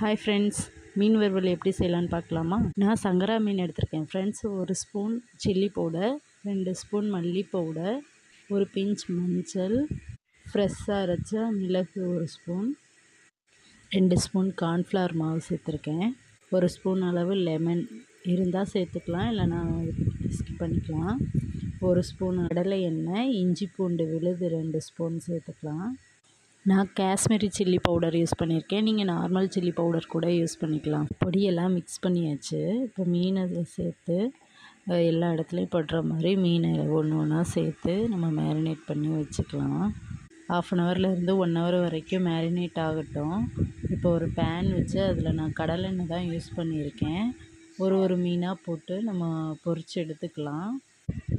Hi friends, மீன் வறுவல் எப்படி செய்யலான்னு பார்க்கலாமா? நான் சங்கரா மீன் எடுத்திருக்கேன் friends. 1 spoon chilli powder, 2 spoon மல்லி பவுடர், ஒரு பிஞ்ச் மஞ்சள், ஃப்ரெஷ்ஷாக அரைச்ச மிளகு 1 ஸ்பூன், 2 ஸ்பூன் கார்ன்ஃப்ளவர் மாவு சேர்த்துருக்கேன். 1 ஸ்பூன் அளவு லெமன் இருந்தால் சேர்த்துக்கலாம், இல்லைனா ஸ்கிப் பண்ணிக்கலாம். 1 ஸ்பூன் கடலை எண்ணெய், இஞ்சி பூண்டு விழுது 2 ஸ்பூன் சேர்த்துக்கலாம். நான் காஷ்மீரி சில்லி பவுடர் யூஸ் பண்ணியிருக்கேன். நீங்கள் நார்மல் சில்லி பவுடர் கூட யூஸ் பண்ணிக்கலாம். பொடியெல்லாம் மிக்ஸ் பண்ணியாச்சு. இப்போ மீனை அதில் சேர்த்து எல்லா இடத்துலையும் படுற மாதிரி மீனை ஒன்று ஒன்றா சேர்த்து நம்ம மேரினேட் பண்ணி வச்சுக்கலாம். 1/2 ஹவர்லேருந்து 1 ஹவர் வரைக்கும் மேரினேட் ஆகட்டும். இப்போ ஒரு பேன் வச்சு அதில் நான் கடலெண்ணெய் தான் யூஸ் பண்ணியிருக்கேன். ஒரு மீனாக போட்டு நம்ம பொரித்து எடுத்துக்கலாம்.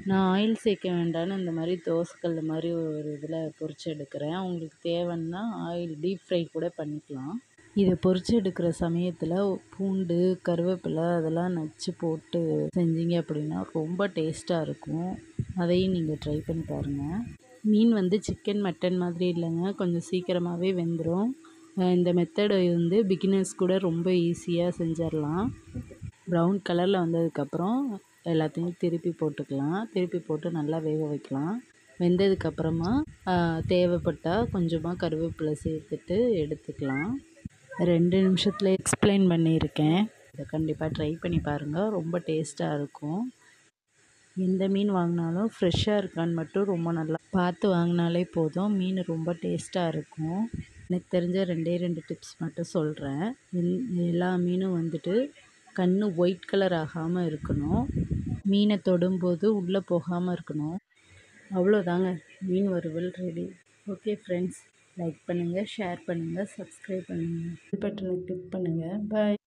நான் ஆயில் சேர்க்க வேண்டாம்னு இந்த மாதிரி தோசைக்கல் மாதிரி ஒரு இதில் பொரித்து எடுக்கிறேன். உங்களுக்கு தேவைன்னா ஆயில் டீப் ஃப்ரை கூட பண்ணிக்கலாம். இதை பொரித்து எடுக்கிற சமயத்தில் பூண்டு, கருவேப்பிலை அதெல்லாம் நச்சு போட்டு செஞ்சீங்க அப்படின்னா ரொம்ப டேஸ்ட்டாக இருக்கும். அதையும் நீங்கள் ட்ரை பண்ணி பாருங்கள். மீன் சிக்கன், மட்டன் மாதிரி இல்லைங்க, கொஞ்சம் சீக்கிரமாகவே வெந்துடும். இந்த மெத்தடு பிகினர்ஸ் கூட ரொம்ப ஈஸியாக செஞ்சிடலாம். ப்ரௌன் கலரில் வந்ததுக்கப்புறம் எல்லாத்தையும் திருப்பி போட்டுக்கலாம். திருப்பி போட்டு நல்லா வேக வைக்கலாம். வெந்ததுக்கப்புறமா தேவைப்பட்டால் கொஞ்சமாக கருவேப்பிலை சேர்த்துட்டு எடுத்துக்கலாம். 2 நிமிஷத்தில் எக்ஸ்பிளைன் பண்ணியிருக்கேன். இதை கண்டிப்பாக ட்ரை பண்ணி பாருங்கள், ரொம்ப டேஸ்ட்டாக இருக்கும். எந்த மீன் வாங்கினாலும் ஃப்ரெஷ்ஷாக இருக்கான்னு மட்டும் ரொம்ப நல்லா பார்த்து வாங்கினாலே போதும். மீன் ரொம்ப டேஸ்ட்டாக இருக்கும். எனக்கு தெரிஞ்ச 2 டிப்ஸ் மட்டும் சொல்கிறேன். எல்லா மீனும் கண் ஒயிட் கலர் ஆகாமல் இருக்கணும். மீனை தொடும்போது உள்ளே போகாமல் இருக்கணும். அவ்வளோதாங்க, மீன் வறுவல் ரெடி. ஓகே ஃப்ரெண்ட்ஸ், லைக் பண்ணுங்கள், ஷேர் பண்ணுங்கள், சப்ஸ்கிரைப் பண்ணுங்கள், பெல் பட்டனை கிளிக் பண்ணுங்கள். பாய்.